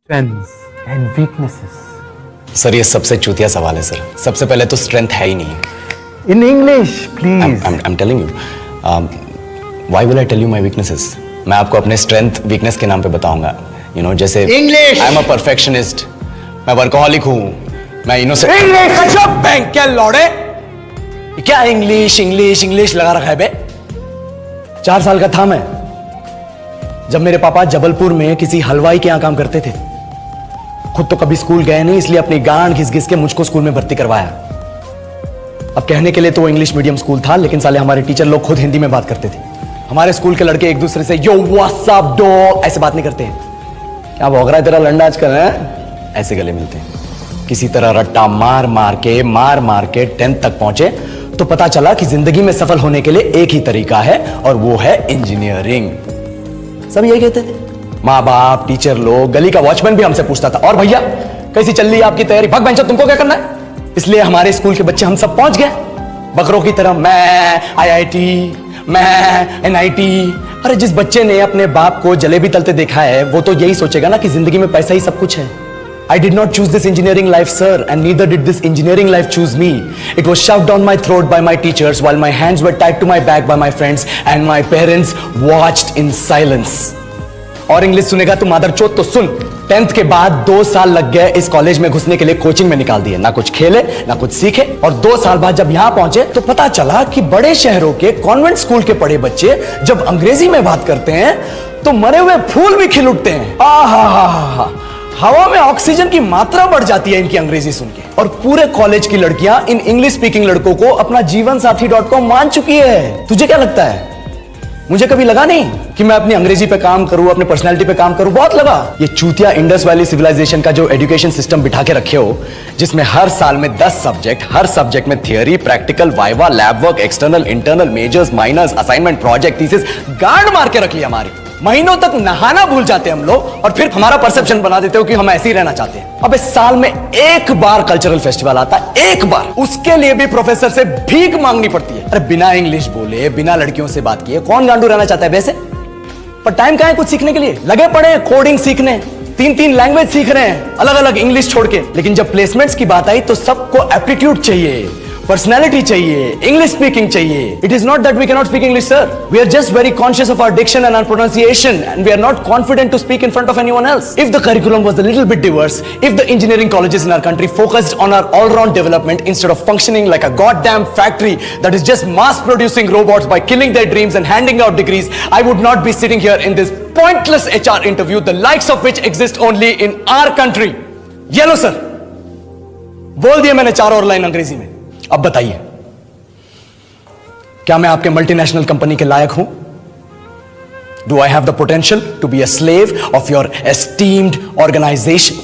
Strengths and weaknesses. Sir ये सबसे चूतिया सवाल है सर। सबसे पहले तो स्ट्रेंथ है ही नहीं। In English, please. I'm telling you. Why will I tell you my weaknesses? मैं आपको अपने स्ट्रेंथ वीकनेस के नाम पे बताऊंगा। You know, जैसे English. I'm a perfectionist. मैं वर्कोहॉलिक हूँ। मैं इनोसेंट। English. अच्छा बैंक क्या लौड़े? क्या इंग्लिश इंग्लिश इंग्लिश लगा रखा है बे? 4 साल का था मैं जब मेरे पापा जबलपुर में किसी हलवाई के यहां काम करते थे। खुद तो कभी स्कूल गए नहीं, इसलिए अपनी गांड घिस घिस के मुझको स्कूल में भर्ती करवाया। अब कहने के लिए तो वो इंग्लिश मीडियम स्कूल था, लेकिन साले हमारे टीचर लोग खुद हिंदी में बात करते थे। हमारे स्कूल के लड़के एक दूसरे से यो व्हाट्स अप डॉग ऐसे बात नहीं करते हैं। क्या भौंक रहा है तेरा लंडा आजकल है? ऐसे गले मिलते हैं। किसी तरह रट्टा मार मार के 10th तक पहुंचे तो पता चला कि जिंदगी में सफल होने के लिए एक ही तरीका है और वो है इंजीनियरिंग। सब यही कहते थे। माँ बाप, टीचर लोग, गली का वॉचमैन भी हमसे पूछता था, और भैया कैसी चल रही है आपकी तैयारी? भग बेंचो, तुमको क्या करना है? इसलिए हमारे स्कूल के बच्चे हम सब पहुंच गए बकरों की तरह। मैं IIT, मैं NIT। अरे जिस बच्चे ने अपने बाप को जलेबी तलते देखा है वो तो यही सोचेगा ना कि जिंदगी में पैसा ही सब कुछ है। I did not choose this engineering life, sir, and neither did this engineering life choose me. It was shoved down my throat by my teachers while my hands were tied to my back by my friends and my parents watched in silence. और English सुनेगा तू मादरचोद तो सुन। 10th के बाद 2 साल लग गए इस कॉलेज में घुसने के लिए, कोचिंग में निकाल दिए। ना कुछ खेले ना कुछ सीखे, और 2 साल बाद जब यहां पहुंचे तो पता चला कि बड़े शहरों के कॉन्वेंट स्कूल के पढ़े बच्चे जब अंग्रेजी में बात करते हैं तो मरे हुए फूल भी खिल उठते हैं। आहा, हवा में ऑक्सीजन की मात्रा बढ़ जाती है इनकी अंग्रेजी सुन के। और पूरे कॉलेज की लड़कियां इन इंग्लिश स्पीकिंग लड़कों को अपना जीवन साथी .com मान चुकी है। तुझे क्या लगता है? मुझे कभी लगा नहीं कि मैं अपनी अंग्रेजी पे काम करूं, अपने पर्सनालिटी पे काम करूं। बहुत लगा। ये चूतिया इंडस वैली सिविलाइजेशन का जो एजुकेशन सिस्टम बिठा के रखे हो, जिसमें हर साल में 10 सब्जेक्ट, हर सब्जेक्ट में theory, practical, viva, lab work, external, internal, majors, minors, assignment, project, thesis, गांड मार के रख लिया हमारी। महीनों तक नहाना भूल जाते हैं हम लोग, और फिर हमारा परसेप्शन बना देते हो कि हम ऐसे ही रहना चाहते हैं। अब इस साल में एक बार कल्चरल फेस्टिवल आता है, एक बार, उसके लिए भी प्रोफेसर से भीख मांगनी पड़ती है। अरे बिना इंग्लिश बोले, बिना लड़कियों से बात किए कौन गांडू रहना चाहता है वैसे? पर टाइम कहां है कुछ सीखने के लिए? लगे पड़े हैं कोडिंग सीखने, 3 लैंग्वेज सीख रहे हैं, अलग अलग इंग्लिश छोड़ के। लेकिन जब प्लेसमेंट्स की बात आई तो सबको एप्टीट्यूड चाहिए, पर्सनैलिटी चाहिए, इंग्लिश स्पीकिंग चाहिए। It is not that we cannot speak English, sir. We are just very conscious of our diction and our pronunciation, and we are not confident to speak in front of anyone else. If the curriculum was a little bit diverse, if the engineering colleges in our country focused on our all round development instead of functioning like a goddamn factory that is just mass producing robots by killing their dreams and handing out degrees, I would not be sitting here in this pointless HR interview, the likes of which exist only in our country. ये लो sir, बोल दिया मैंने 4 और line अंग्रेजी में। अब बताइए, क्या मैं आपके मल्टीनेशनल कंपनी के लायक हूं? Do I have the potential to be a slave of your esteemed organization?